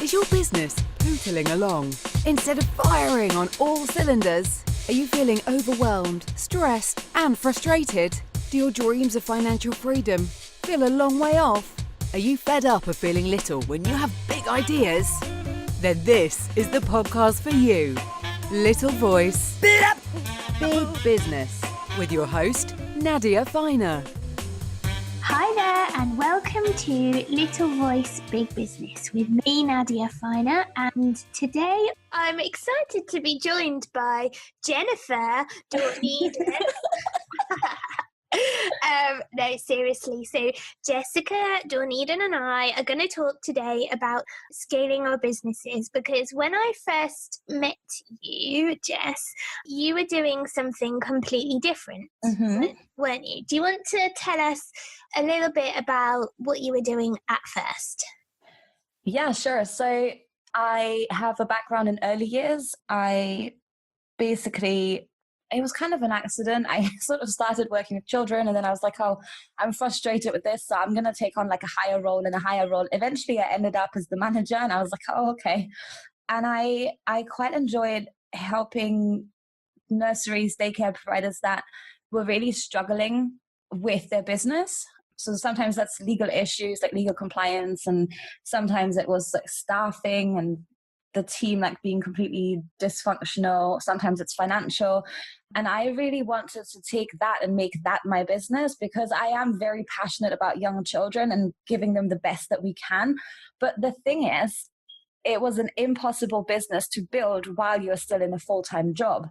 Is your business pootling along? Instead of firing on all cylinders, are you feeling overwhelmed, stressed, and frustrated? Do your dreams of financial freedom feel a long way off? Are you fed up of feeling little when you have big ideas? Then this is the podcast for you. Little Voice, Big Business, with your host, Nadia Finer. Hi there, and welcome to Little Voice Big Business with me, Nadia Finer. And today I'm excited to be joined by Jessica Dornieden. No, seriously. So Jessica Dornieden and I are going to talk today about scaling our businesses, because when I first met you, Jess, you were doing something completely different, weren't you? Do you want to tell us a little bit about what you were doing at first? Yeah, sure. So I have a background in early years. It was kind of an accident. I sort of started working with children, and then I was like, oh, I'm frustrated with this, so I'm going to take on like a higher role and a higher role. Eventually, I ended up as the manager, and I was like, oh, okay. And I quite enjoyed helping nurseries, daycare providers that were really struggling with their business. So sometimes that's legal issues, like legal compliance, and sometimes it was like staffing and the team like being completely dysfunctional. Sometimes it's financial. And I really wanted to take that and make that my business, because I am very passionate about young children and giving them the best that we can. But the thing is, it was an impossible business to build while you're still in a full-time job.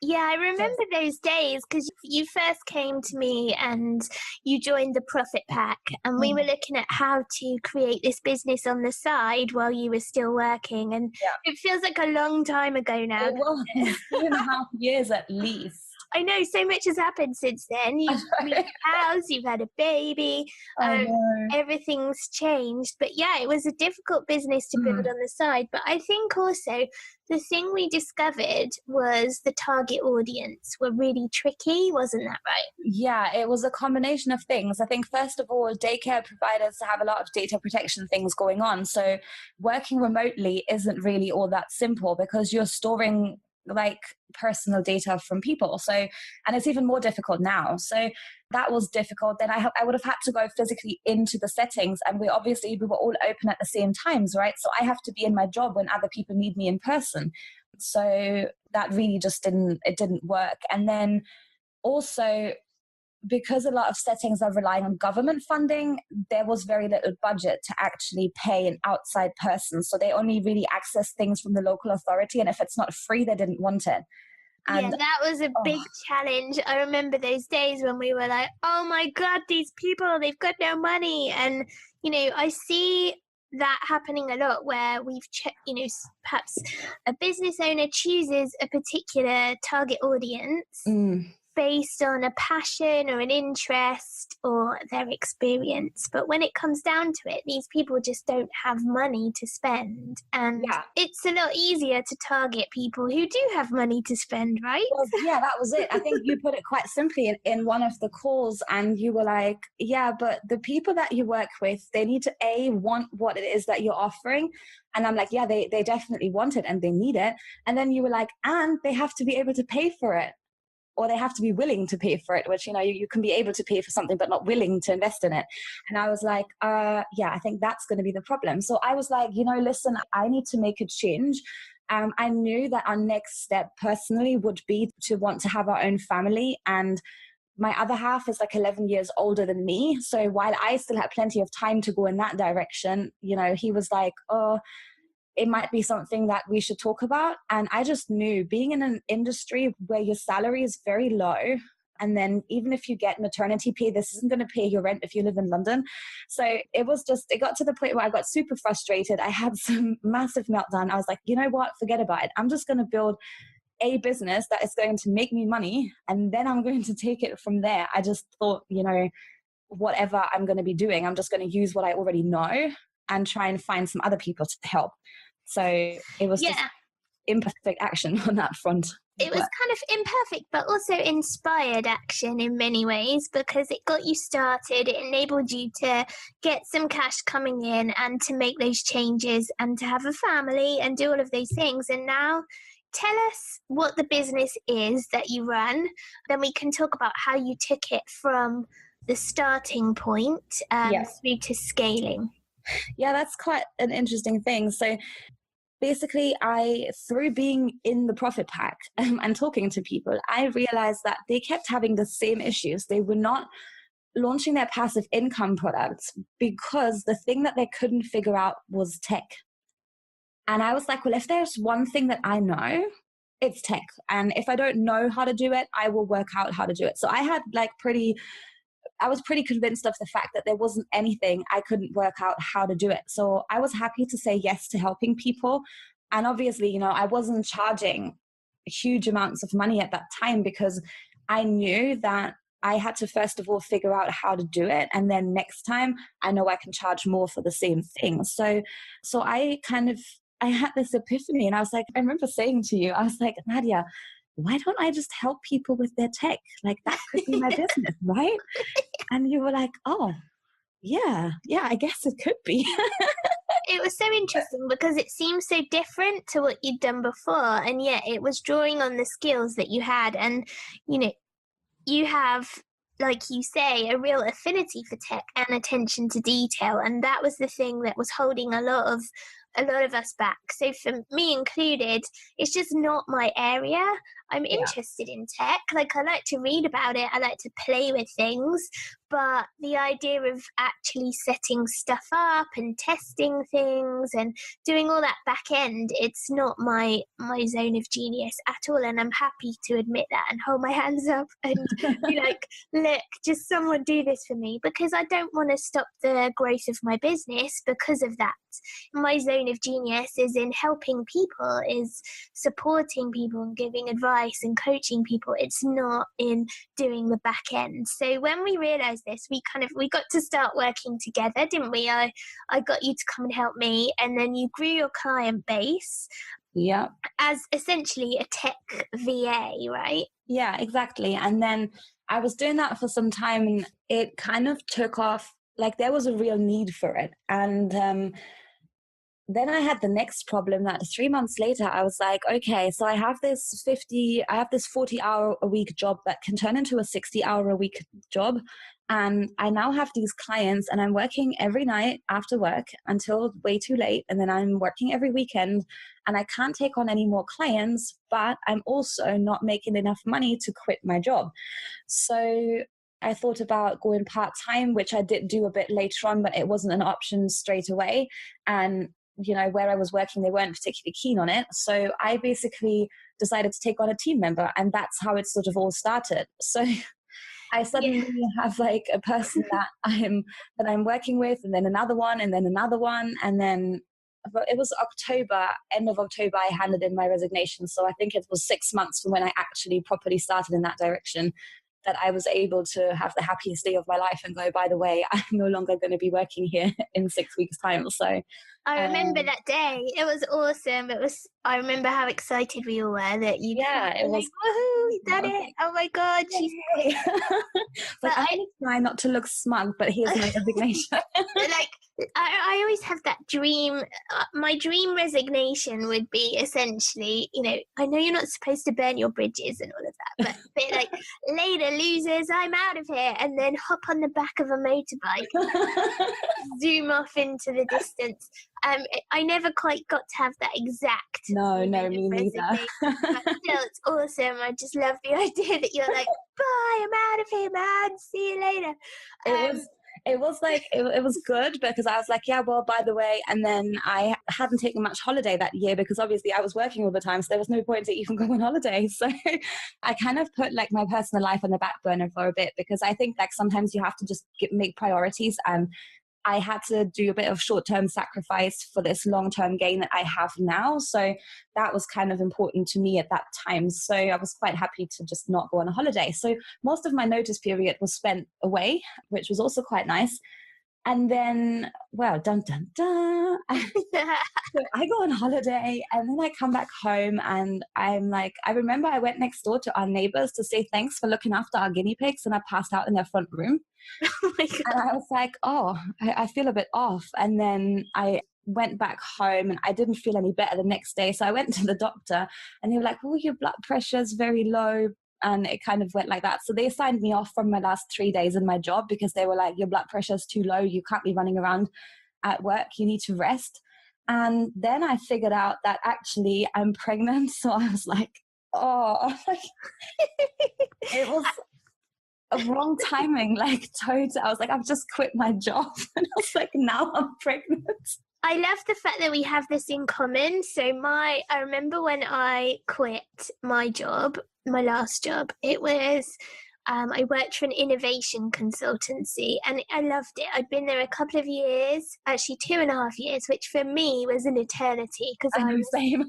Yeah, I remember those days, because you first came to me and you joined the Profit Pack, and we were looking at how to create this business on the side while you were still working. And It feels like a long time ago now. It was 2.5 years at least. I know, so much has happened since then. You've moved house, you've had a baby, everything's changed. But yeah, it was a difficult business to build on the side. But I think also the thing we discovered was the target audience were really tricky, wasn't that right? Yeah, it was a combination of things. I think first of all, daycare providers have a lot of data protection things going on. So working remotely isn't really all that simple, because you're storing like personal data from people. So, and it's even more difficult now. So that was difficult. Then I would have had to go physically into the settings, and we were all open at the same times, right? So I have to be in my job when other people need me in person. So that really just didn't work. And then also, because a lot of settings are relying on government funding, there was very little budget to actually pay an outside person. So they only really access things from the local authority. And if it's not free, they didn't want it. And that was a big challenge. I remember those days when we were like, oh my God, these people, they've got no money. And, I see that happening a lot, where perhaps a business owner chooses a particular target audience based on a passion or an interest or their experience. But when it comes down to it, these people just don't have money to spend. And it's a lot easier to target people who do have money to spend, right? Well, yeah, that was it. I think you put it quite simply in one of the calls, and you were like, yeah, but the people that you work with, they need to want what it is that you're offering. And I'm like, yeah, they definitely want it and they need it. And then you were like, and they have to be able to pay for it. Or they have to be willing to pay for it, which, you can be able to pay for something, but not willing to invest in it. And I was like, I think that's going to be the problem. So I was like, listen, I need to make a change. I knew that our next step personally would be to want to have our own family. And my other half is like 11 years older than me. So while I still had plenty of time to go in that direction, he was like, oh, it might be something that we should talk about. And I just knew, being in an industry where your salary is very low, and then even if you get maternity pay, this isn't going to pay your rent if you live in London. So it got to the point where I got super frustrated. I had some massive meltdown. I was like, you know what, forget about it. I'm just going to build a business that is going to make me money, and then I'm going to take it from there. I just thought, whatever I'm going to be doing, I'm just going to use what I already know and try and find some other people to help. So it was imperfect action on that front. It was kind of imperfect, but also inspired action in many ways, because it got you started. It enabled you to get some cash coming in and to make those changes and to have a family and do all of those things. And now tell us what the business is that you run. Then we can talk about how you took it from the starting point through to scaling. Yeah, that's quite an interesting thing. So basically, through being in the profit pack and talking to people, I realized that they kept having the same issues. They were not launching their passive income products because the thing that they couldn't figure out was tech. And I was like, well, if there's one thing that I know, it's tech. And if I don't know how to do it, I will work out how to do it. So I was pretty convinced of the fact that there wasn't anything I couldn't work out how to do it. So I was happy to say yes to helping people. And obviously, I wasn't charging huge amounts of money at that time because I knew that I had to first of all figure out how to do it. And then next time I know I can charge more for the same thing. So I had this epiphany, and I was like, I remember saying to you, I was like, Nadia, why don't I just help people with their tech? Like, that could be my business, right? And you were like, oh, yeah, I guess it could be. It was so interesting because it seemed so different to what you'd done before. And yet it was drawing on the skills that you had. And, you have, like you say, a real affinity for tech and attention to detail. And that was the thing that was holding a lot of us back. So for me included, it's just not my area. I'm interested in tech. Like, I like to read about it. I like to play with things. But the idea of actually setting stuff up and testing things and doing all that back end, it's not my zone of genius at all. And I'm happy to admit that and hold my hands up and be like, look, just someone do this for me, because I don't want to stop the growth of my business because of that. My zone of genius is in helping people, is supporting people and giving advice and coaching people. It's not in doing the back end. So when we realized this, we got to start working together, didn't we? I got you to come and help me, and then you grew your client base as essentially a tech VA, right? Yeah, exactly. And then I was doing that for some time, and it kind of took off. Like, there was a real need for it. And then I had the next problem that 3 months later, I was like, okay, so I have this 40-hour-a-week job that can turn into a 60-hour-a-week job. And I now have these clients, and I'm working every night after work until way too late. And then I'm working every weekend, and I can't take on any more clients, but I'm also not making enough money to quit my job. So I thought about going part-time, which I did do a bit later on, but it wasn't an option straight away. And where I was working, they weren't particularly keen on it. So I basically decided to take on a team member, and that's how it sort of all started. So I suddenly have like a person that I'm working with, and then another one, and then another one. And then it was end of October, I handed in my resignation. So I think it was 6 months from when I actually properly started in that direction that I was able to have the happiest day of my life and go, by the way, I'm no longer going to be working here in 6 weeks' time. So I remember that day. It was awesome. I remember how excited we all were that you it was, woohoo, you done it. Oh my God. But I need to try not to look smug, but here's my resignation. Like, I always have that dream. My dream resignation would be essentially, I know you're not supposed to burn your bridges and all of that, but like, later, losers, I'm out of here, and then hop on the back of a motorbike, zoom off into the distance. I never quite got to have that exact. No, me neither. But still, it's awesome. I just love the idea that you're like, bye, I'm out of here, man. See you later. It was good because I was like, yeah, well, by the way, and then I hadn't taken much holiday that year because obviously I was working all the time, so there was no point to even go on holiday. So I kind of put like my personal life on the back burner for a bit, because I think like sometimes you have to just make priorities, and I had to do a bit of short-term sacrifice for this long-term gain that I have now. So that was kind of important to me at that time. So I was quite happy to just not go on a holiday. So most of my notice period was spent away, which was also quite nice. And then, well, dun, dun, dun. So I go on holiday and then I come back home and I'm like, I remember I went next door to our neighbors to say thanks for looking after our guinea pigs, and I passed out in their front room. Oh my God. And I was like, oh, I feel a bit off. And then I went back home and I didn't feel any better the next day. So I went to the doctor and they were like, oh, your blood pressure is very low. And it kind of went like that. So they signed me off from my last 3 days in my job because they were like, your blood pressure is too low. You can't be running around at work. You need to rest. And then I figured out that actually I'm pregnant. So I was like, oh, it was a wrong timing, like total. I was like, I've just quit my job. And I was like, now I'm pregnant. I love the fact that we have this in common. So I remember when I quit my job, my last job, it was, I worked for an innovation consultancy and I loved it. I'd been there a couple of years, actually 2.5 years, which for me was an eternity because I know, same.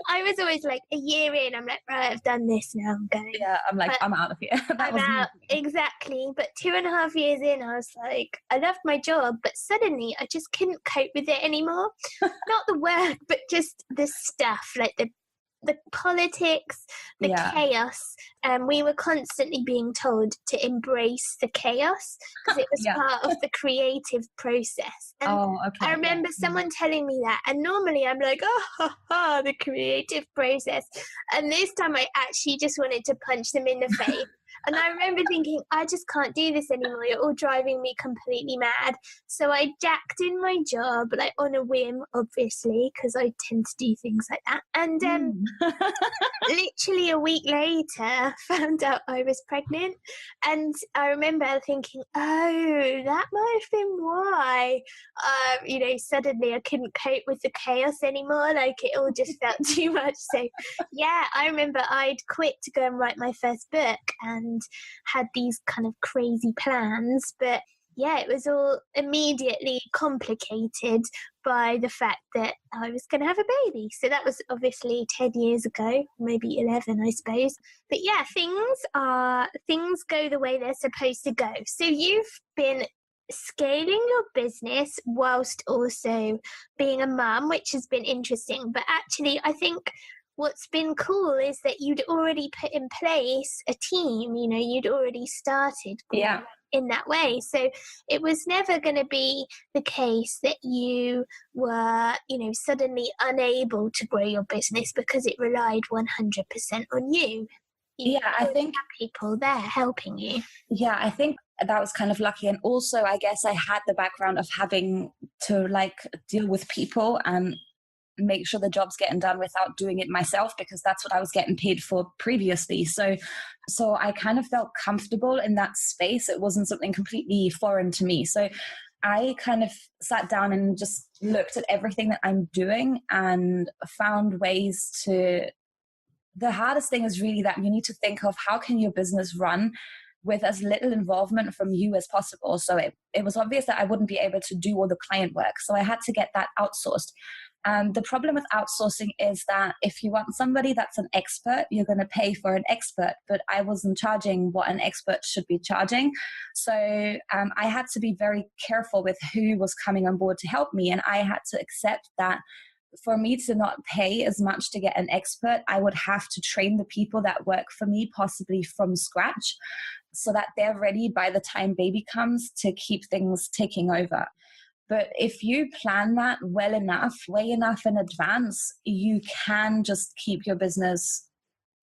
I was always like a year in, I'm like, right, I've done this now, I'm going. Yeah, I'm like, I'm out of here. I'm out, exactly. But 2.5 years in, I was like, I loved my job, but suddenly I just couldn't cope with it anymore. Not the work, but just the stuff, like the politics, the chaos. We were constantly being told to embrace the chaos because it was part of the creative process. And I remember someone telling me that, and normally I'm like, the creative process. And this time I actually just wanted to punch them in the face. And I remember thinking, I just can't do this anymore. You're all driving me completely mad. So I jacked in my job, like on a whim, obviously, because I tend to do things like that. And literally a week later, found out I was pregnant. And I remember thinking, oh, that might have been why. Suddenly I couldn't cope with the chaos anymore. Like it all just felt too much. So yeah, I remember I'd quit to go and write my first book and had these kind of crazy plans, but yeah, it was all immediately complicated by the fact that I was going to have a baby. So that was obviously 10 years ago, maybe 11, I suppose. But yeah, things go the way they're supposed to go. So you've been scaling your business whilst also being a mum, which has been interesting. But actually, I think what's been cool is that you'd already put in place a team, you'd already started in that way. So it was never going to be the case that you were, suddenly unable to grow your business because it relied 100% on you. I think people there helping you. Yeah, I think that was kind of lucky. And also, I guess I had the background of having to deal with people and make sure the job's getting done without doing it myself, because that's what I was getting paid for previously. So I kind of felt comfortable in that space. It wasn't something completely foreign to me. So I kind of sat down and just looked at everything that I'm doing and found ways to... The hardest thing is really that you need to think of how can your business run with as little involvement from you as possible. So it was obvious that I wouldn't be able to do all the client work. So I had to get that outsourced. The problem with outsourcing is that if you want somebody that's an expert, you're going to pay for an expert. But I wasn't charging what an expert should be charging. So I had to be very careful with who was coming on board to help me. And I had to accept that for me to not pay as much to get an expert, I would have to train the people that work for me, possibly from scratch, so that they're ready by the time baby comes to keep things taking over. But if you plan that way enough in advance, you can just keep your business,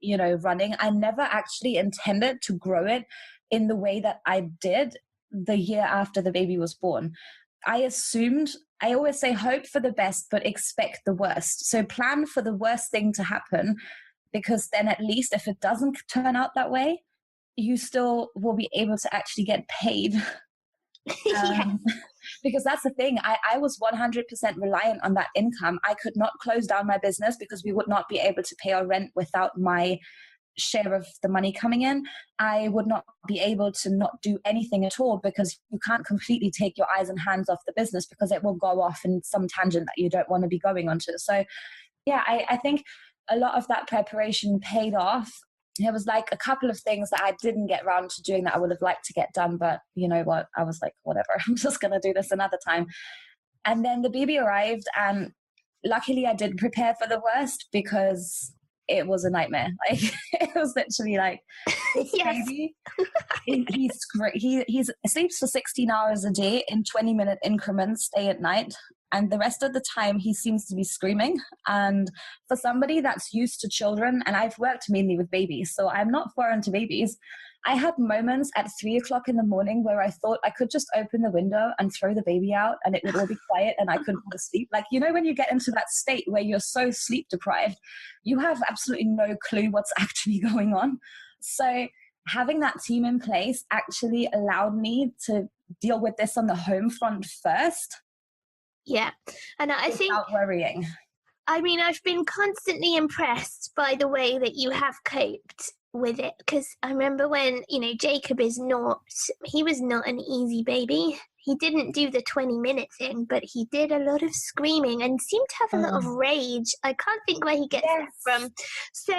running. I never actually intended to grow it in the way that I did the year after the baby was born. I always say hope for the best, but expect the worst. So plan for the worst thing to happen, because then at least if it doesn't turn out that way, you still will be able to actually get paid. Because that's the thing. I was 100% reliant on that income. I could not close down my business because we would not be able to pay our rent without my share of the money coming in. I would not be able to not do anything at all, because you can't completely take your eyes and hands off the business, because it will go off in some tangent that you don't want to be going onto. So yeah, I think a lot of that preparation paid off. there was like a couple of things that I didn't get around to doing that I would have liked to get done. But you know what? I was like, whatever, I'm just going to do this another time. And then the baby arrived, and luckily I did prepare for the worst, because it was a nightmare. Like it was literally like, this Yes. baby, he sleeps for 16 hours a day in 20-minute increments, day and night. And the rest of the time he seems to be screaming. And for somebody that's used to children, and I've worked mainly with babies, so I'm not foreign to babies, I had moments at 3:00 in the morning where I thought I could just open the window and throw the baby out and it would all be quiet and I could go to sleep. Like, you know, when you get into that state where you're so sleep deprived, you have absolutely no clue what's actually going on. So having that team in place actually allowed me to deal with this on the home front first. Yeah. And I think, without worrying. I mean, I've been constantly impressed by the way that you have coped with it, because I remember when, you know, Jacob he was not an easy baby. He didn't do the 20-minute thing, but he did a lot of screaming and seemed to have a lot of rage. I can't think where he gets that from. So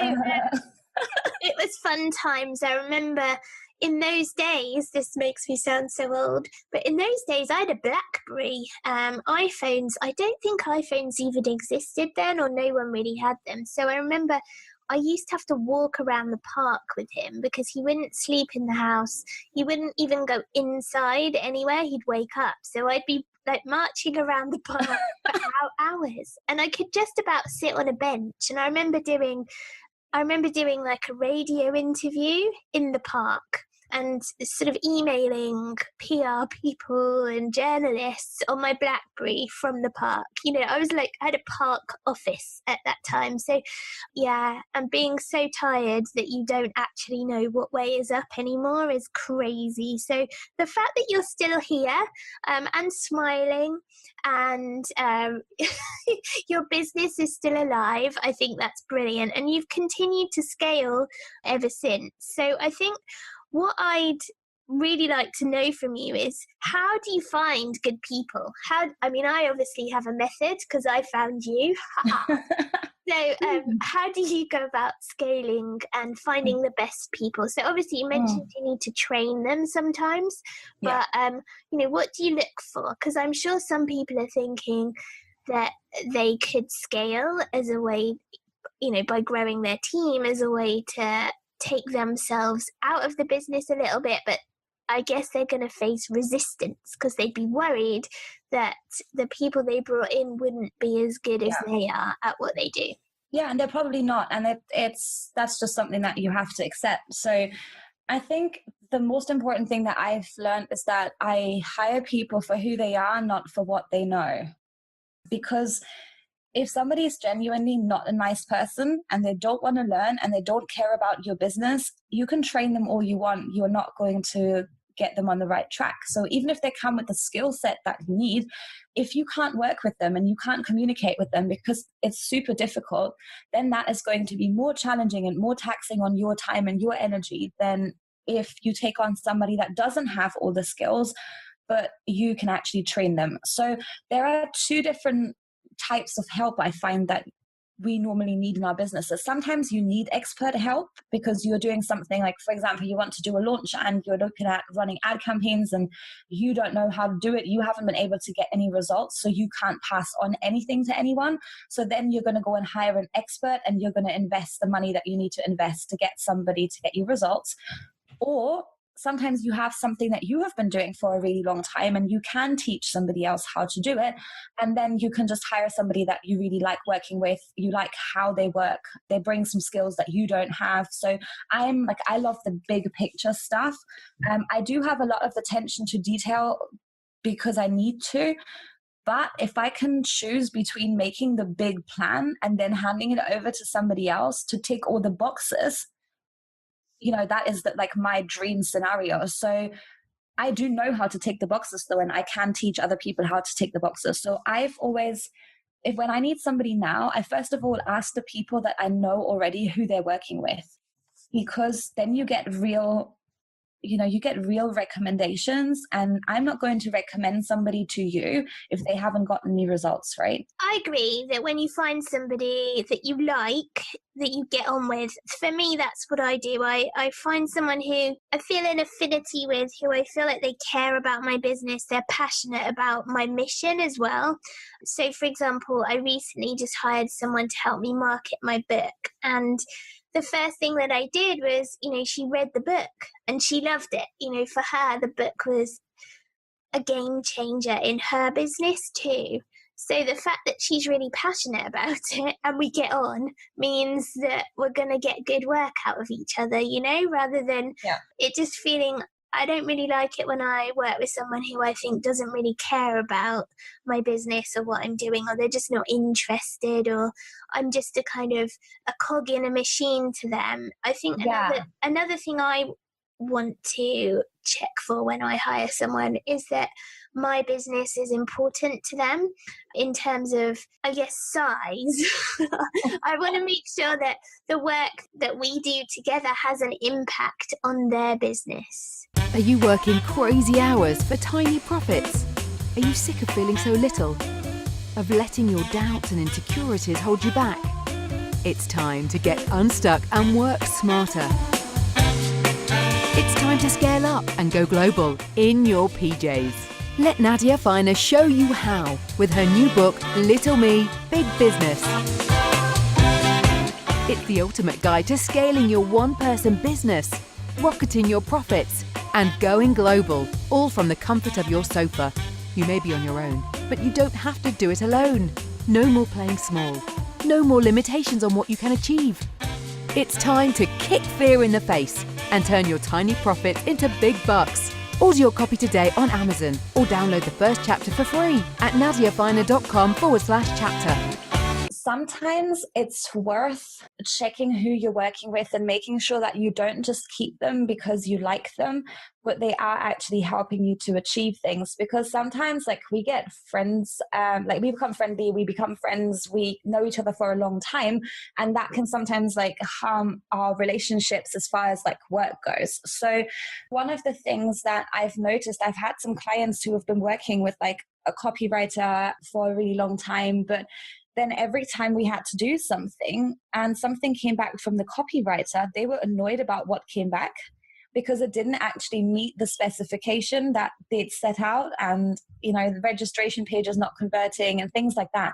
it was fun times. I remember in those days, this makes me sound so old, but in those days I had a BlackBerry. iPhones, I don't think iPhones even existed then, or no one really had them. So I remember I used to have to walk around the park with him because he wouldn't sleep in the house. He wouldn't even go inside anywhere. He'd wake up. So I'd be like marching around the park for hours, and I could just about sit on a bench. And I remember doing like a radio interview in the park and sort of emailing PR people and journalists on my BlackBerry from the park. You know, I had a park office at that time. So yeah, and being so tired that you don't actually know what way is up anymore is crazy. So the fact that you're still here and smiling, and your business is still alive, I think that's brilliant. And you've continued to scale ever since. So I think what I'd really like to know from you is, how do you find good people? I obviously have a method because I found you. So how do you go about scaling and finding the best people? So obviously you mentioned you need to train them sometimes, but what do you look for? Because I'm sure some people are thinking that they could scale as a way, by growing their team, as a way to take themselves out of the business a little bit, but I guess they're going to face resistance because they'd be worried that the people they brought in wouldn't be as good as they are at what they do. Yeah, and they're probably not. And that's just something that you have to accept. So I think the most important thing that I've learned is that I hire people for who they are, not for what they know. Because if somebody is genuinely not a nice person and they don't want to learn and they don't care about your business, you can train them all you want. You're not going to get them on the right track. So even if they come with the skill set that you need, if you can't work with them and you can't communicate with them because it's super difficult, then that is going to be more challenging and more taxing on your time and your energy than if you take on somebody that doesn't have all the skills, but you can actually train them. So there are two different types of help I find that we normally need in our businesses. Sometimes you need expert help because you're doing something like, for example, you want to do a launch and you're looking at running ad campaigns and you don't know how to do it. You haven't been able to get any results, so you can't pass on anything to anyone. So then you're going to go and hire an expert and you're going to invest the money that you need to invest to get somebody to get you results. Or sometimes you have something that you have been doing for a really long time and you can teach somebody else how to do it. And then you can just hire somebody that you really like working with. You like how they work. They bring some skills that you don't have. So I love the big picture stuff. I do have a lot of attention to detail because I need to. But if I can choose between making the big plan and then handing it over to somebody else to tick all the boxes, that is my dream scenario. So I do know how to tick the boxes though, and I can teach other people how to tick the boxes. So when I need somebody now, I first of all ask the people that I know already who they're working with, because then you get real recommendations, and I'm not going to recommend somebody to you if they haven't gotten any results, right? I agree that when you find somebody that you like, that you get on with. For me, that's what I do. I find someone who I feel an affinity with, who I feel like they care about my business. They're passionate about my mission as well. So, for example, I recently just hired someone to help me market my book. And the first thing that I did was, she read the book and she loved it. For her, the book was a game changer in her business too. So the fact that she's really passionate about it and we get on means that we're going to get good work out of each other, rather than it just feeling, I don't really like it when I work with someone who I think doesn't really care about my business or what I'm doing, or they're just not interested, or I'm just a kind of a cog in a machine to them. I think another thing I want to check for when I hire someone is that my business is important to them in terms of, I guess, size. I want to make sure that the work that we do together has an impact on their business. Are you working crazy hours for tiny profits? Are you sick of feeling so little? Of letting your doubts and insecurities hold you back? It's time to get unstuck and work smarter. It's time to scale up and go global in your PJs. Let Nadia Finer show you how with her new book, Little Me, Big Business. It's the ultimate guide to scaling your one-person business, rocketing your profits, and going global, all from the comfort of your sofa. You may be on your own, but you don't have to do it alone. No more playing small. No more limitations on what you can achieve. It's time to kick fear in the face and turn your tiny profits into big bucks. Order your copy today on Amazon or download the first chapter for free at nadiafiner.com/chapter. Sometimes it's worth checking who you're working with and making sure that you don't just keep them because you like them, but they are actually helping you to achieve things. Because sometimes we get friends, we become friendly, we become friends, we know each other for a long time, and that can sometimes harm our relationships as far as work goes. So one of the things that I've noticed, I've had some clients who have been working with a copywriter for a really long time, but then every time we had to do something and something came back from the copywriter, they were annoyed about what came back because it didn't actually meet the specification that they'd set out, and the registration page is not converting and things like that.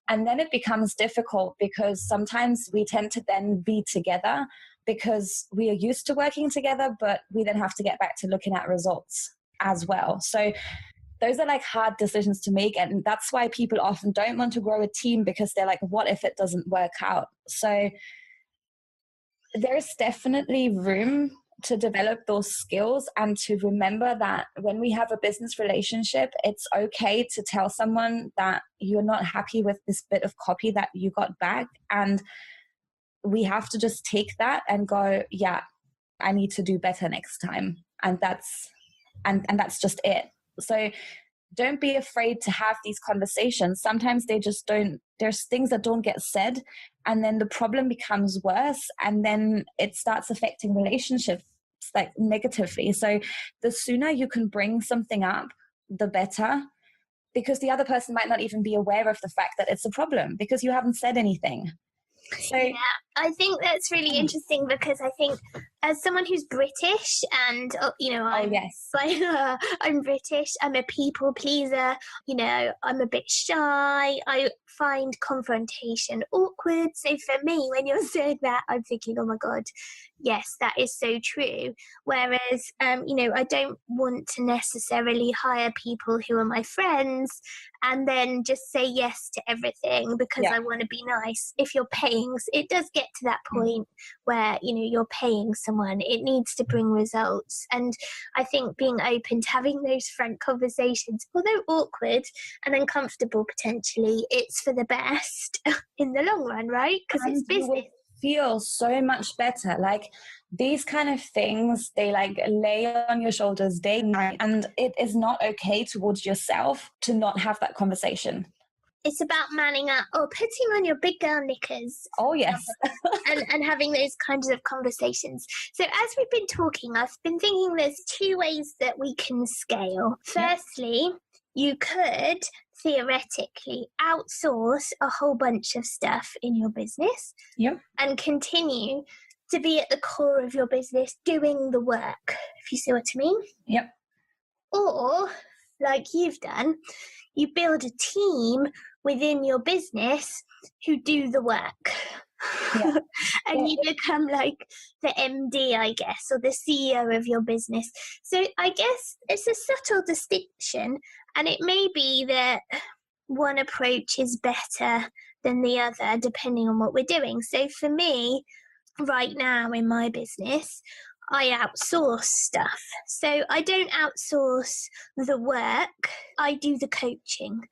And then it becomes difficult because sometimes we tend to then be together because we are used to working together, but we then have to get back to looking at results as well. So those are hard decisions to make, and that's why people often don't want to grow a team, because they're what if it doesn't work out? So there's definitely room to develop those skills and to remember that when we have a business relationship, it's okay to tell someone that you're not happy with this bit of copy that you got back, and we have to just take that and go, yeah, I need to do better next time, and that's just it. So don't be afraid to have these conversations. Sometimes they just don't, there's things that don't get said, and then the problem becomes worse, and then it starts affecting relationships negatively. So the sooner you can bring something up, the better, because the other person might not even be aware of the fact that it's a problem because you haven't said anything. So yeah, I think that's really interesting, because I think as someone who's British and, I'm British, I'm a people pleaser, I'm a bit shy, I find confrontation awkward. So for me, when you're saying that, I'm thinking, oh my God, yes, that is so true. Whereas, I don't want to necessarily hire people who are my friends and then just say yes to everything because I want to be nice. If you're paying, it does get to that point where, you're paying someone, it needs to bring results. And I think being open to having those frank conversations, although awkward and uncomfortable potentially, it's for the best in the long run, right? Because it's business. Feel so much better. These kind of things, they lay on your shoulders day and night, and it is not okay towards yourself to not have that conversation. It's about manning up or putting on your big girl knickers. Oh yes. and having those kinds of conversations. So as we've been talking, I've been thinking there's two ways that we can scale. Firstly, you could theoretically outsource a whole bunch of stuff in your business and continue to be at the core of your business doing the work, if you see what I mean. Or, like you've done, you build a team within your business who do the work. And you become like the MD, I guess, or the CEO of your business. So I guess it's a subtle distinction, and it may be that one approach is better than the other depending on what we're doing. So for me, right now in my business, I outsource stuff. So I don't outsource the work, I do the coaching.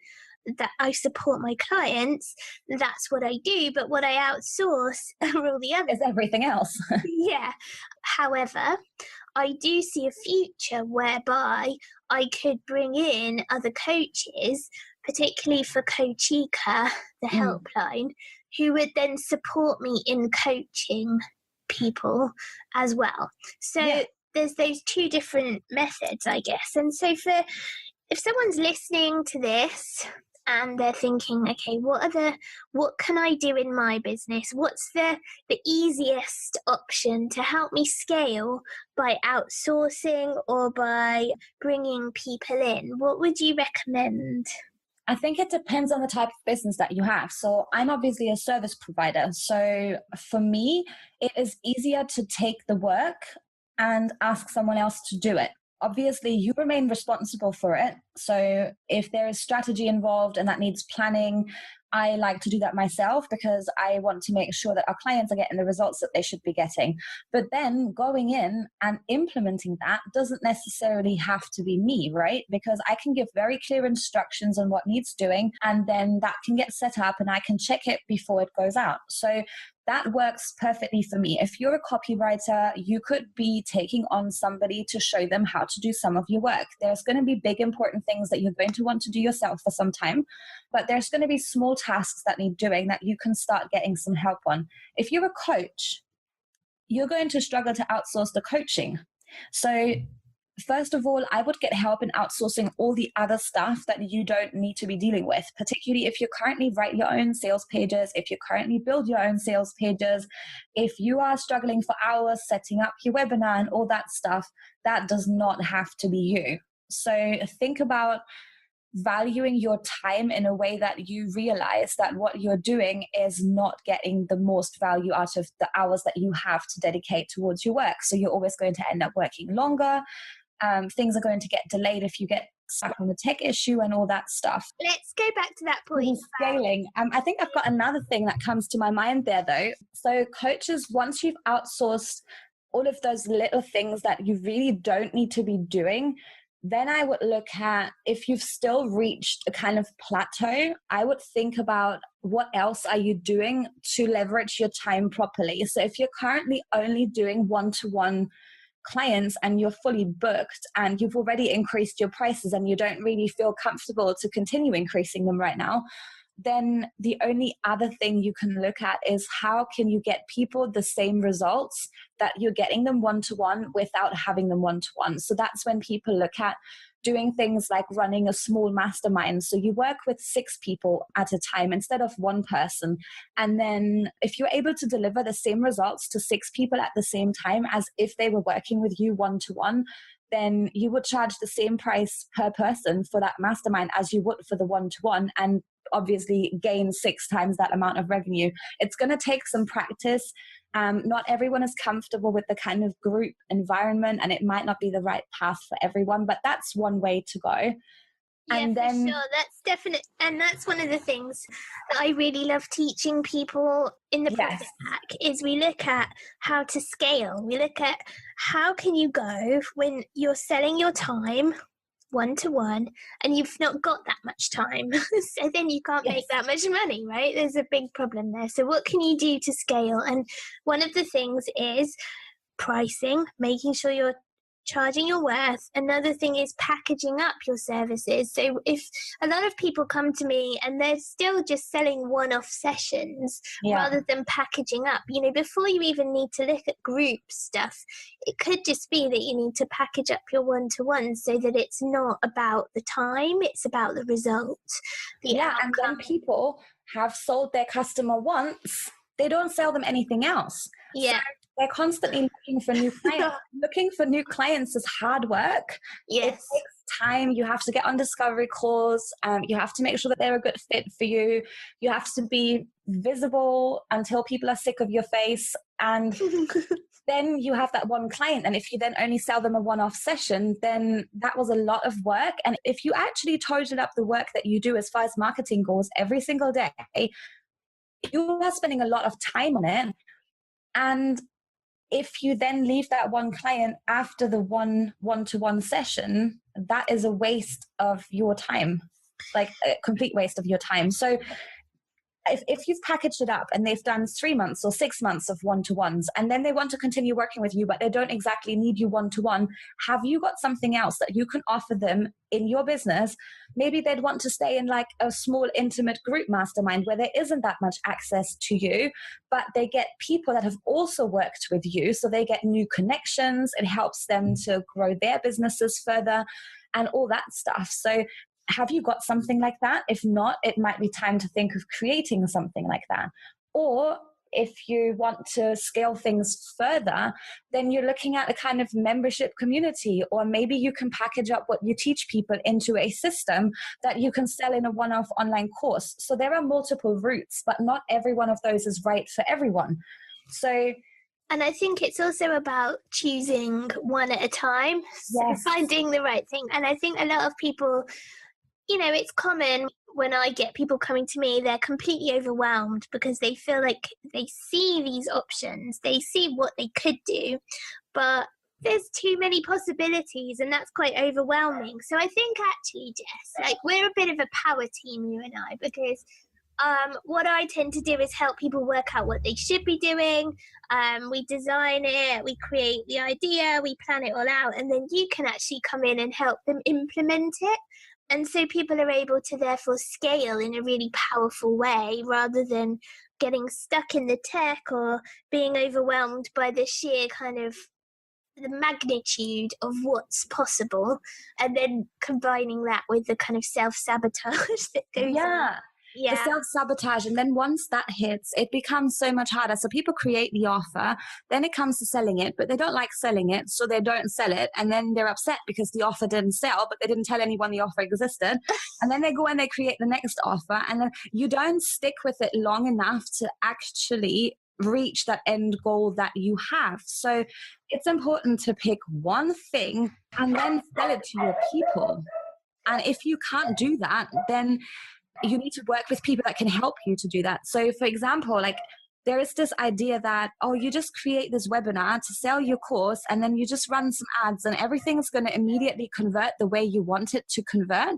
That I support my clients, that's what I do, but what I outsource are all the others. Is everything else. However, I do see a future whereby I could bring in other coaches, particularly for Coachika, the helpline, who would then support me in coaching people as well. So there's those two different methods, I guess. And so if someone's listening to this and they're thinking, okay, what can I do in my business? What's the easiest option to help me scale by outsourcing or by bringing people in? What would you recommend? I think it depends on the type of business that you have. So I'm obviously a service provider. So for me, it is easier to take the work and ask someone else to do it. Obviously, you remain responsible for it. So if there is strategy involved and that needs planning, I like to do that myself because I want to make sure that our clients are getting the results that they should be getting. But then going in and implementing that doesn't necessarily have to be me, right? Because I can give very clear instructions on what needs doing, and then that can get set up and I can check it before it goes out. So that works perfectly for me. If you're a copywriter, you could be taking on somebody to show them how to do some of your work. There's going to be big, important things that you're going to want to do yourself for some time, but there's going to be small tasks that need doing that you can start getting some help on. If you're a coach, you're going to struggle to outsource the coaching. So first of all, I would get help in outsourcing all the other stuff that you don't need to be dealing with, particularly if you currently write your own sales pages, if you currently build your own sales pages, if you are struggling for hours setting up your webinar and all that stuff, that does not have to be you. So think about valuing your time in a way that you realize that what you're doing is not getting the most value out of the hours that you have to dedicate towards your work. So you're always going to end up working longer. Things are going to get delayed if you get stuck on the tech issue and all that stuff. Let's go back to that point. Scaling. I think I've got another thing that comes to my mind there though. So coaches, once you've outsourced all of those little things that you really don't need to be doing, then I would look at, if you've still reached a kind of plateau, I would think about what else are you doing to leverage your time properly. So if you're currently only doing one-to-one clients and you're fully booked and you've already increased your prices and you don't really feel comfortable to continue increasing them right now, then the only other thing you can look at is how can you get people the same results that you're getting them one-to-one without having them one-to-one. So that's when people look at doing things like running a small mastermind. So you work with 6 people at a time instead of one person. And then if you're able to deliver the same results to 6 people at the same time as if they were working with you one-to-one, then you would charge the same price per person for that mastermind as you would for the one-to-one, and obviously gain 6 times that amount of revenue. It's going to take some practice. Not everyone is comfortable with the kind of group environment, and it might not be the right path for everyone, but that's one way to go. Yeah, and then, for sure. That's definite. And that's one of the things that I really love teaching people in the profit hack is we look at how to scale. We look at how can you go when you're selling your time one-to-one and you've not got that much time. So then you can't make that much money, right? There's a big problem there. So what can you do to scale? And one of the things is pricing, making sure you're charging your worth. Another thing is packaging up your services. So if a lot of people come to me and they're still just selling one-off sessions rather than packaging up, before you even need to look at group stuff, it could just be that you need to package up your one-to-one so that it's not about the time, it's about the result, the outcome. And when people have sold their customer once, they don't sell them anything else. Yeah. So they're constantly looking for new clients. Looking for new clients is hard work. Yes. It takes time. You have to get on discovery calls. You have to make sure that they're a good fit for you. You have to be visible until people are sick of your face. And then you have that one client. And if you then only sell them a one-off session, then that was a lot of work. And if you actually totaled up the work that you do as far as marketing goes every single day, you are spending a lot of time on it. And if you then leave that one client after the one-to-one session, that is a waste of your time, like a complete waste of your time. So if you've packaged it up and they've done 3 months or 6 months of one-to-ones, and then they want to continue working with you, but they don't exactly need you one-to-one, have you got something else that you can offer them in your business? Maybe they'd want to stay in like a small intimate group mastermind where there isn't that much access to you, but they get people that have also worked with you. So they get new connections. It helps them to grow their businesses further and all that stuff. So have you got something like that? If not, it might be time to think of creating something like that. Or if you want to scale things further, then you're looking at a kind of membership community, or maybe you can package up what you teach people into a system that you can sell in a one-off online course. So there are multiple routes, but not every one of those is right for everyone. And I think it's also about choosing one at a time, so finding the right thing. And I think a lot of people, it's common when I get people coming to me, they're completely overwhelmed because they feel like they see these options, they see what they could do, but there's too many possibilities and that's quite overwhelming. So I think actually, Jess, like we're a bit of a power team, you and I, because what I tend to do is help people work out what they should be doing. We design it, we create the idea, we plan it all out, and then you can actually come in and help them implement it. And so people are able to therefore scale in a really powerful way rather than getting stuck in the tech or being overwhelmed by the sheer kind of the magnitude of what's possible, and then combining that with the kind of self-sabotage that goes on. The self-sabotage. And then once that hits, it becomes so much harder. So people create the offer, then it comes to selling it, but they don't like selling it, so they don't sell it. And then they're upset because the offer didn't sell, but they didn't tell anyone the offer existed. And then they go and they create the next offer, and then you don't stick with it long enough to actually reach that end goal that you have. So it's important to pick one thing and then sell it to your people. And if you can't do that, then you need to work with people that can help you to do that. So for example, like there is this idea that, you just create this webinar to sell your course and then you just run some ads and everything's going to immediately convert the way you want it to convert.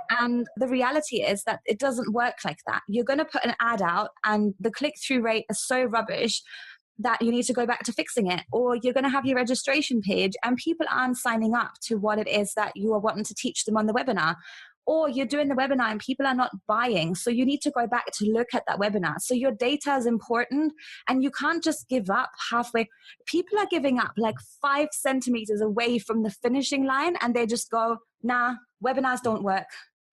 And the reality is that it doesn't work like that. You're going to put an ad out and the click-through rate is so rubbish that you need to go back to fixing it. Or you're going to have your registration page and people aren't signing up to what it is that you are wanting to teach them on the webinar. Or you're doing the webinar and people are not buying. So you need to go back to look at that webinar. So your data is important and you can't just give up halfway. People are giving up like 5 centimeters away from the finishing line and they just go, nah, webinars don't work.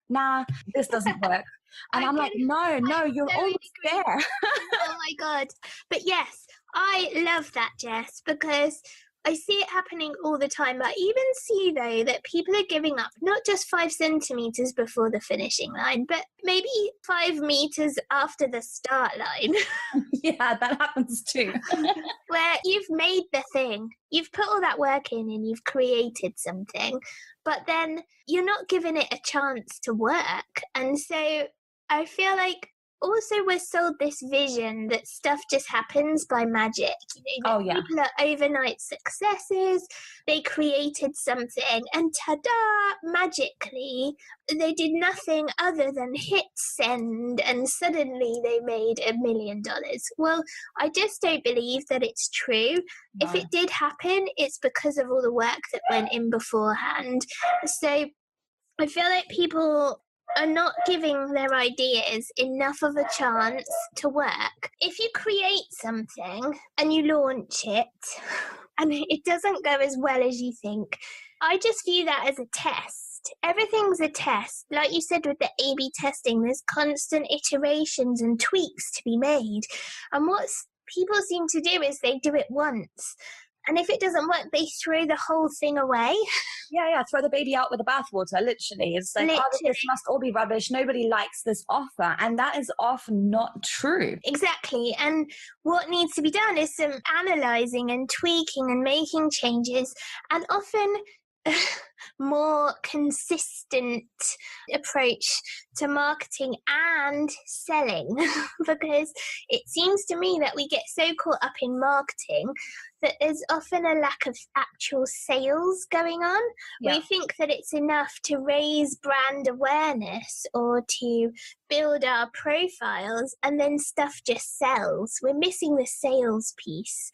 Nah, this doesn't work. And I'm like, no, you're almost there. Oh my God. But yes, I love that, Jess, because I see it happening all the time. I even see, though, that people are giving up not just 5 centimeters before the finishing line, but maybe 5 meters after the start line. Yeah, that happens too. Where you've made the thing, you've put all that work in and you've created something, but then you're not giving it a chance to work. And so I feel like also we're sold this vision that stuff just happens by magic. That people are overnight successes. They created something and ta-da, magically, they did nothing other than hit send and suddenly they made $1 million. Well, I just don't believe that it's true. No. If it did happen, it's because of all the work that went in beforehand. So I feel like people are not giving their ideas enough of a chance to work. If you create something and you launch it and it doesn't go as well as you think, I just view that as a test. Everything's a test. Like you said with the A/B testing, there's constant iterations and tweaks to be made. And what people seem to do is they do it once. And if it doesn't work, they throw the whole thing away. Yeah, throw the baby out with the bathwater, literally. It's like, oh, this must all be rubbish. Nobody likes this offer. And that is often not true. Exactly. And what needs to be done is some analysing and tweaking and making changes. And often more consistent approach to marketing and selling, because it seems to me that we get so caught up in marketing that there's often a lack of actual sales going on. Yeah. We think that it's enough to raise brand awareness or to build our profiles and then stuff just sells. We're missing the sales piece,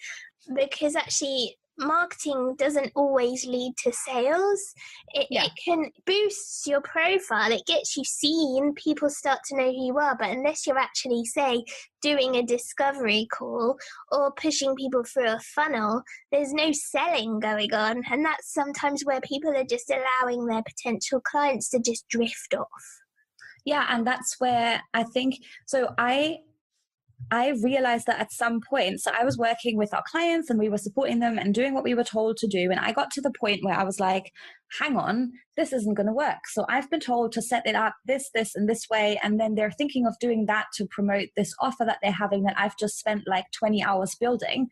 because actually marketing doesn't always lead to sales. It can boost your profile. It gets you seen. People start to know who you are. But unless you're actually, say, doing a discovery call or pushing people through a funnel, there's no selling going on. And that's sometimes where people are just allowing their potential clients to just drift off. Yeah, and that's where I think, so I realized that at some point, so I was working with our clients and we were supporting them and doing what we were told to do. And I got to the point where I was like, hang on, this isn't going to work. So I've been told to set it up this, and this way. And then they're thinking of doing that to promote this offer that they're having that I've just spent like 20 hours building.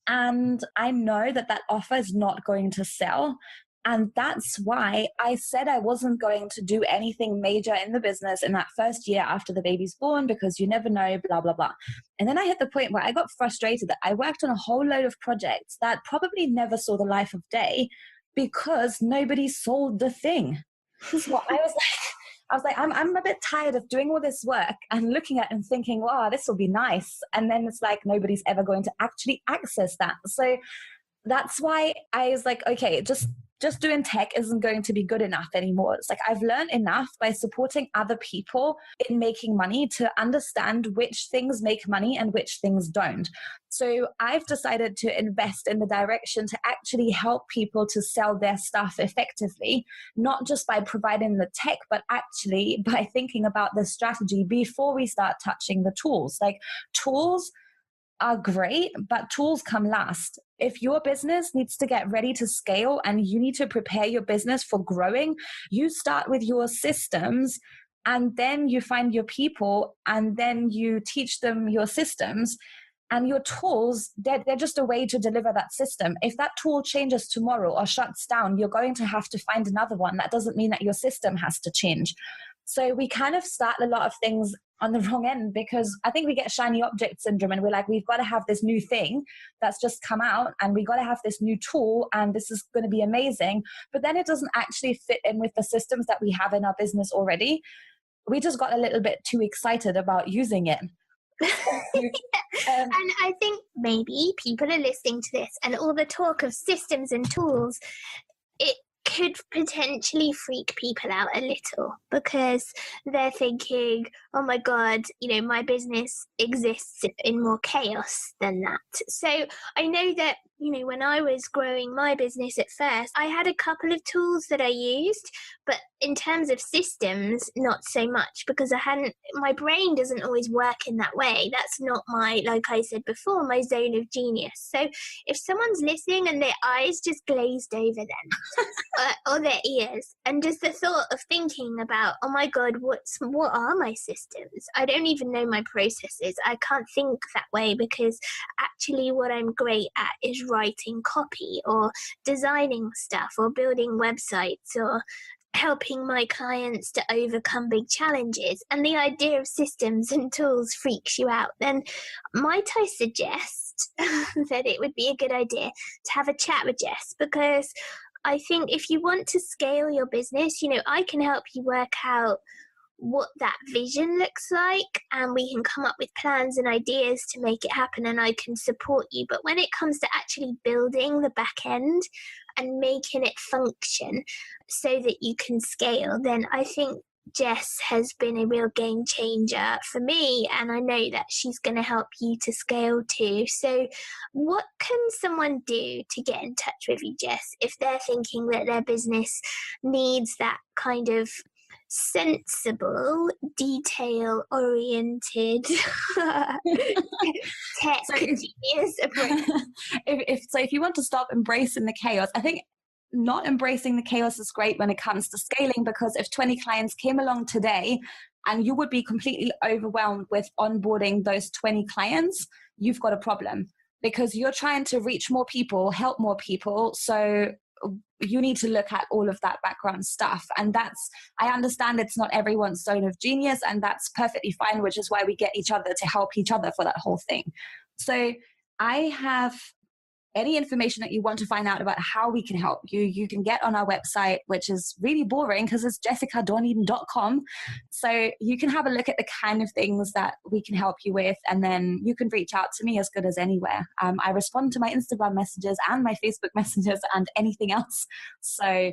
And I know that that offer is not going to sell. And that's why I said I wasn't going to do anything major in the business in that first year after the baby's born, because you never know, blah, blah, blah. And then I hit the point where I got frustrated that I worked on a whole load of projects that probably never saw the life of day because nobody sold the thing. So I was like, I'm a bit tired of doing all this work and looking at it and thinking, wow, this will be nice. And then it's like, nobody's ever going to actually access that. So that's why I was like, okay, just doing tech isn't going to be good enough anymore. It's like I've learned enough by supporting other people in making money to understand which things make money and which things don't. So I've decided to invest in the direction to actually help people to sell their stuff effectively, not just by providing the tech, but actually by thinking about the strategy before we start touching the tools. Like, tools are great, but tools come last. If your business needs to get ready to scale and you need to prepare your business for growing, you start with your systems and then you find your people and then you teach them your systems. And your tools, they're just a way to deliver that system. If that tool changes tomorrow or shuts down, you're going to have to find another one. That doesn't mean that your system has to change. So we kind of start a lot of things on the wrong end, because I think we get shiny object syndrome and we're like, we've got to have this new thing that's just come out and we got to have this new tool and this is going to be amazing. But then it doesn't actually fit in with the systems that we have in our business already. We just got a little bit too excited about using it. And I think maybe people are listening to this and all the talk of systems and tools, it could potentially freak people out a little, because they're thinking, oh my God, my business exists in more chaos than that. So I know that, when I was growing my business at first, I had a couple of tools that I used, but in terms of systems, not so much, because my brain doesn't always work in that way. That's not like I said before, my zone of genius. So if someone's listening and their eyes just glazed over them, or their ears, and just the thought of thinking about, oh my God, what are my systems? I don't even know my processes. I can't think that way, because actually what I'm great at is writing copy or designing stuff or building websites or helping my clients to overcome big challenges and the idea of systems and tools freaks you out, then might I suggest that it would be a good idea to have a chat with Jess, because I think if you want to scale your business, I can help you work out what that vision looks like, and we can come up with plans and ideas to make it happen, and I can support you. But when it comes to actually building the back end and making it function so that you can scale, then I think Jess has been a real game changer for me, and I know that she's going to help you to scale too. So what can someone do to get in touch with you, Jess, if they're thinking that their business needs that kind of sensible, detail-oriented tech genius approach? If you want to stop embracing the chaos, I think not embracing the chaos is great when it comes to scaling, because if 20 clients came along today and you would be completely overwhelmed with onboarding those 20 clients, you've got a problem, because you're trying to reach more people, help more people. So you need to look at all of that background stuff. And I understand it's not everyone's zone of genius, and that's perfectly fine, which is why we get each other to help each other for that whole thing. So I have any information that you want to find out about how we can help you, you can get on our website, which is really boring because it's jessicadornieden.com. So you can have a look at the kind of things that we can help you with, and then you can reach out to me as good as anywhere. I respond to my Instagram messages and my Facebook messages and anything else. So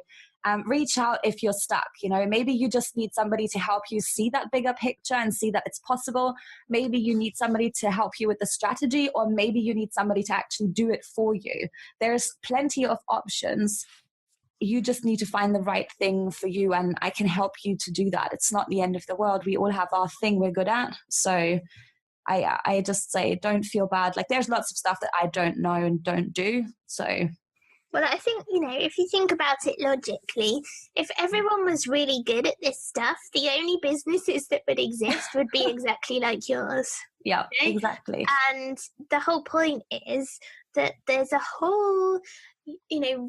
reach out if you're stuck. Maybe you just need somebody to help you see that bigger picture and see that it's possible. Maybe you need somebody to help you with the strategy, or maybe you need somebody to actually do it for you. There's plenty of options. You just need to find the right thing for you, and I can help you to do that. It's not the end of the world. We all have our thing we're good at. So I just say, don't feel bad. Like, there's lots of stuff that I don't know and don't do. So well, I think, if you think about it logically, if everyone was really good at this stuff, the only businesses that would exist would be exactly like yours. Yeah, exactly. And the whole point is that there's a whole,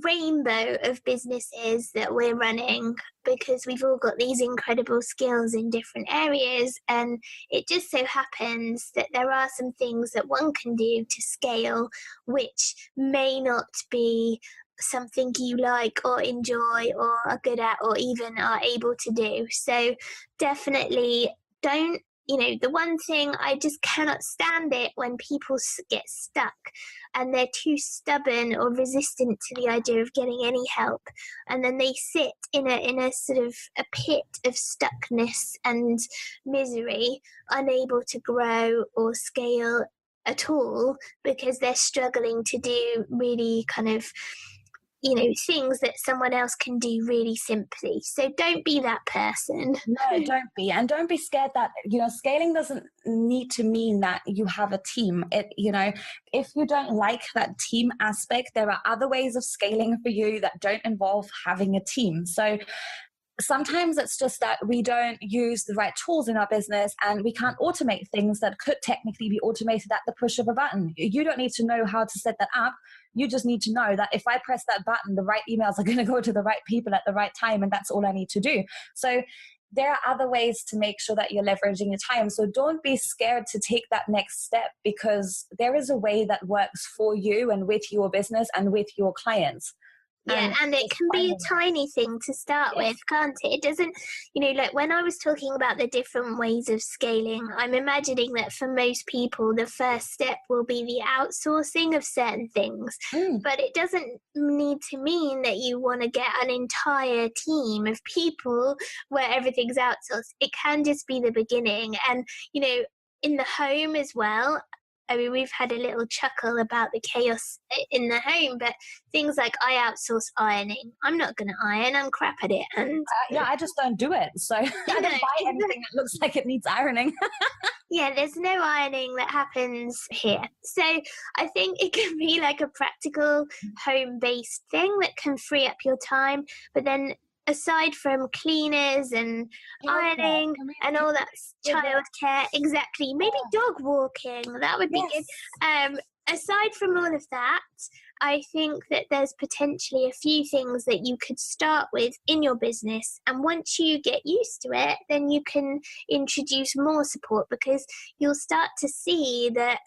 rainbow of businesses that we're running, because we've all got these incredible skills in different areas. And it just so happens that there are some things that one can do to scale, which may not be something you like or enjoy or are good at or even are able to do. So definitely don't, the one thing I just cannot stand it when people get stuck and they're too stubborn or resistant to the idea of getting any help, and then they sit in a sort of a pit of stuckness and misery, unable to grow or scale at all because they're struggling to do really kind of things that someone else can do really simply. So don't be that person. No, don't be. And don't be scared that, scaling doesn't need to mean that you have a team. If you don't like that team aspect, there are other ways of scaling for you that don't involve having a team. So sometimes it's just that we don't use the right tools in our business, and we can't automate things that could technically be automated at the push of a button. You don't need to know how to set that up. You just need to know that if I press that button, the right emails are going to go to the right people at the right time, and that's all I need to do. So there are other ways to make sure that you're leveraging your time. So don't be scared to take that next step, because there is a way that works for you and with your business and with your clients. Yeah, and it can be a tiny thing to start with, can't it? It doesn't, like when I was talking about the different ways of scaling, I'm imagining that for most people, the first step will be the outsourcing of certain things. But it doesn't need to mean that you want to get an entire team of people where everything's outsourced. It can just be the beginning. And, in the home as well, I mean, we've had a little chuckle about the chaos in the home, but things like I outsource ironing. I'm not going to iron. I'm crap at it. And I just don't do it. So I don't buy anything that looks like it needs ironing. Yeah, there's no ironing that happens here. So I think it can be like a practical home-based thing that can free up your time. But then aside from cleaners and ironing and all that childcare, exactly, maybe dog walking, that would be good. Aside from all of that, I think that there's potentially a few things that you could start with in your business. And once you get used to it, then you can introduce more support, because you'll start to see that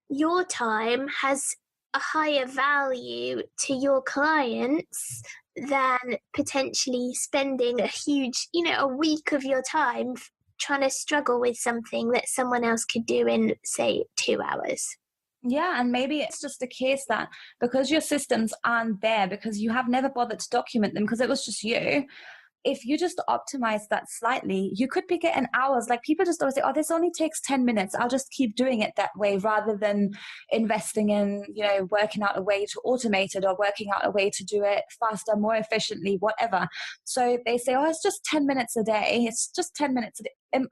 your time has a higher value to your clients than potentially spending a huge, a week of your time trying to struggle with something that someone else could do in, say, 2 hours. Yeah, and maybe it's just the case that because your systems aren't there, because you have never bothered to document them because it was just you, if you just optimize that slightly, you could be getting hours. Like people just always say, oh, this only takes 10 minutes. I'll just keep doing it that way, rather than investing in, working out a way to automate it or working out a way to do it faster, more efficiently, whatever. So they say, oh, it's just 10 minutes a day. It's just 10 minutes a day.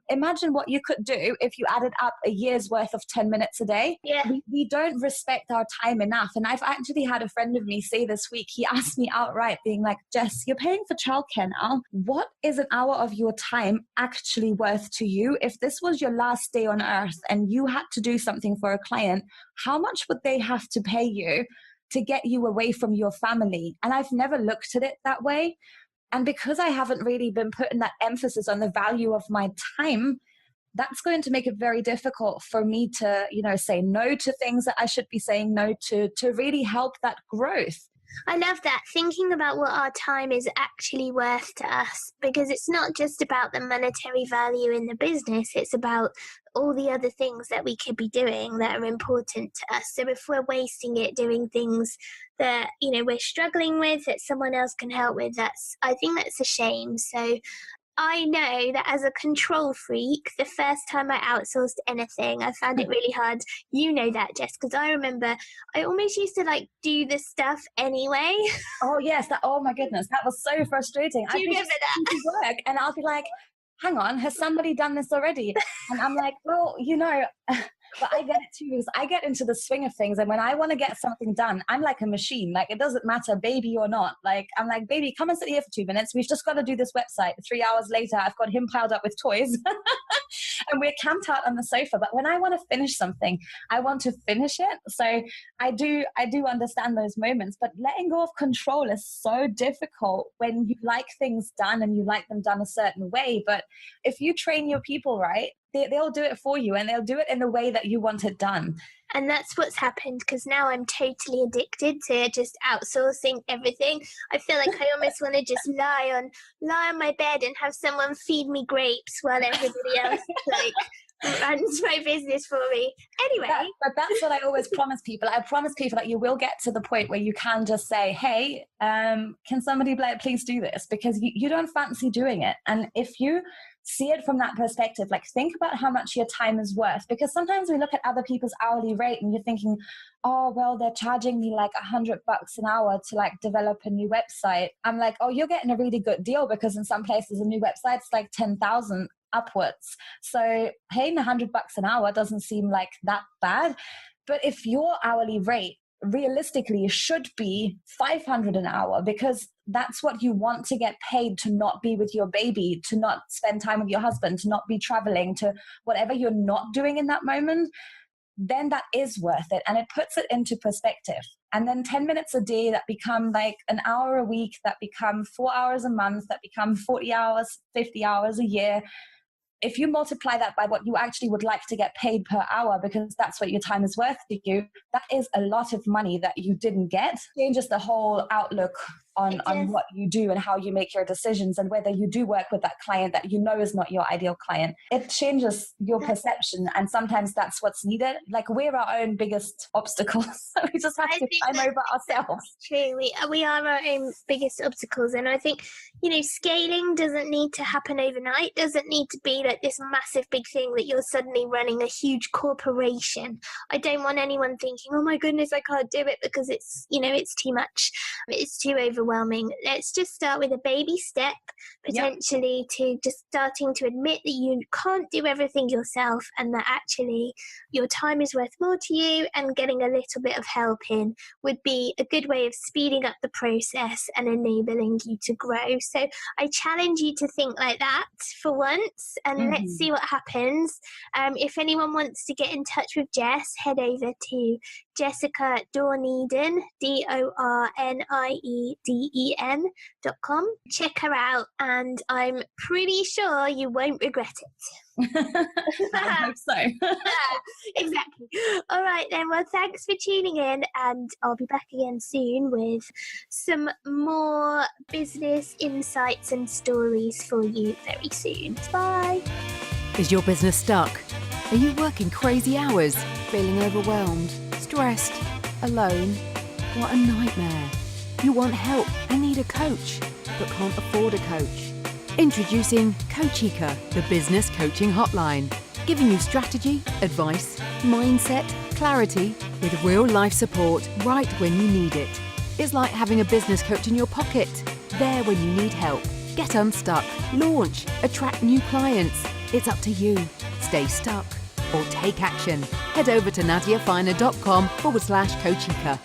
Imagine what you could do if you added up a year's worth of 10 minutes a day. Yeah. We don't respect our time enough. And I've actually had a friend of me say this week, he asked me outright, being like, Jess, you're paying for childcare now. What is an hour of your time actually worth to you? If this was your last day on earth and you had to do something for a client, how much would they have to pay you to get you away from your family? And I've never looked at it that way. And because I haven't really been putting that emphasis on the value of my time, that's going to make it very difficult for me to, say no to things that I should be saying no to really help that growth. I love that, thinking about what our time is actually worth to us, because it's not just about the monetary value in the business, it's about all the other things that we could be doing that are important to us. So if we're wasting it doing things that, we're struggling with, that someone else can help with, I think that's a shame. So I know that as a control freak, the first time I outsourced anything, I found it really hard. You know that, Jess, because I remember I almost used to do this stuff anyway. Oh, yes. Oh, my goodness. That was so frustrating. Do you remember that? Work, and I'll be like, hang on, has somebody done this already? And I'm like, well, but I get it too, because I get into the swing of things. And when I want to get something done, I'm like a machine. Like, it doesn't matter, baby or not. Like, I'm like, baby, come and sit here for 2 minutes. We've just got to do this website. 3 hours later, I've got him piled up with toys. And we're camped out on the sofa. But when I want to finish something, I want to finish it. So I do understand those moments. But letting go of control is so difficult when you like things done and you like them done a certain way. But if you train your people right, they'll do it for you, and they'll do it in the way that you want it done. And that's what's happened, because now I'm totally addicted to just outsourcing everything. I feel like I almost want to just lie on my bed and have someone feed me grapes while everybody else runs my business for me. Anyway. But that's what I always promise people. I promise people that you will get to the point where you can just say, hey, can somebody please do this? Because you don't fancy doing it. And if you see it from that perspective, think about how much your time is worth. Because sometimes we look at other people's hourly rate and you're thinking, oh, well, they're charging me $100 an hour to develop a new website. I'm like, oh, you're getting a really good deal, because in some places a new website's 10,000 upwards. So paying $100 an hour doesn't seem like that bad. But if your hourly rate realistically should be $500 an hour, because that's what you want to get paid to not be with your baby, to not spend time with your husband, to not be traveling, to whatever you're not doing in that moment, then that is worth it. And it puts it into perspective. And then 10 minutes a day that become an hour a week, that become 4 hours a month, that become 40 hours, 50 hours a year. If you multiply that by what you actually would like to get paid per hour, because that's what your time is worth to you, that is a lot of money that you didn't get. Changes the whole outlook on what you do and how you make your decisions, and whether you do work with that client that is not your ideal client. It changes your perception, and sometimes that's what's needed. We're our own biggest obstacles. We just have to climb over ourselves. True, we are our own biggest obstacles. And I think, scaling doesn't need to happen overnight. Doesn't need to be this massive big thing that you're suddenly running a huge corporation. I don't want anyone thinking, oh my goodness, I can't do it, because it's it's too much, it's too overwhelming. Let's just start with a baby step, potentially, to just starting to admit that you can't do everything yourself, and that actually your time is worth more to you, and getting a little bit of help in would be a good way of speeding up the process and enabling you to grow. So I challenge you to think like that for once, and let's see what happens. If anyone wants to get in touch with Jess, head over to Jessica Dornieden, DORNIEDEN.com. Check her out, and I'm pretty sure you won't regret it. I hope so. Yeah, exactly. All right then. Well, thanks for tuning in, and I'll be back again soon with some more business insights and stories for you very soon. Bye. Is your business stuck? Are you working crazy hours, feeling overwhelmed, stressed, alone? What a nightmare. You want help and need a coach, but can't afford a coach. Introducing Coachika, the business coaching hotline, giving you strategy, advice, mindset, clarity, with real-life support right when you need it. It's like having a business coach in your pocket, there when you need help. Get unstuck, launch, attract new clients. It's up to you. Stay stuck or take action. Head over to nadiafiner.com/Coachika.